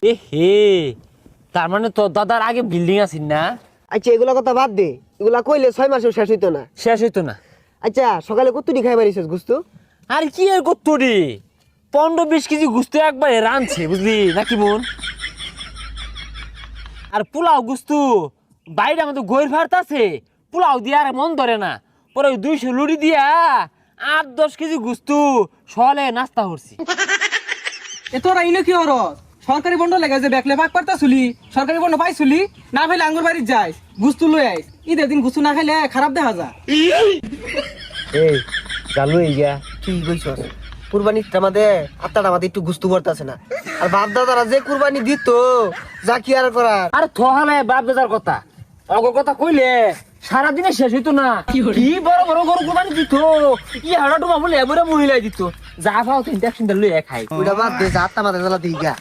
এ হে, তার মানে তোর দাদার আগে বিল্ডিং আছে না? আচ্ছা এগুলা কথা বাদ দে, এগুলা কইলে 6 মাসেও শেষ হইতো না। শেষ হইতো না। আচ্ছা সকালে কতটি খাই মারিছিস গুস্তু? আর কি আর করতো রে, 15-20 কেজি গুস্ত একবারে রাঁধছে বুঝলি নাকি বোন? আর পোলাও গুস্তু বাইরে আমাদের গৈর ভাত আছে, পোলাও দিয়ে আর মন ধরে না। পরে ওই 200 লুড়ি দিয়া 8-10 কেজি গুস্তু সলে নাস্তা করছি। এ তোরা ইলে কি হর সরকারি বন্ড লেগে যে দেখলে ভাগ পারতা শুলি, সরকারি বন্ড পাইছুলি না পাইলে আঙ্গুর বাড়ি যাইস গুস্তু লই আইস। ঈদের দিন গুস্তু না খাইলে খারাপ দেখা যা। এই চালু এই গিয়া তুই কইছস কুরবানির টামাদে আত্মাটা আমাদের একটু গুস্তু পড়তাছে না। আর বাপ দাদারা যে কুরবানি দিত যা কি আর করার। আর থহালে বাপ দাদার কথা অগর কথা কইলে সারাদিনে শেষ হইতো না। কি বড় বড় গরু কুরবানি দিত, হাড়া টুমা বলে এবারে মহিলাই দিত। যা পাও 3টা লইয়া খাই। ওইটা বাদ দে, যা আত্মা মাথা জ্বালা দিই গা।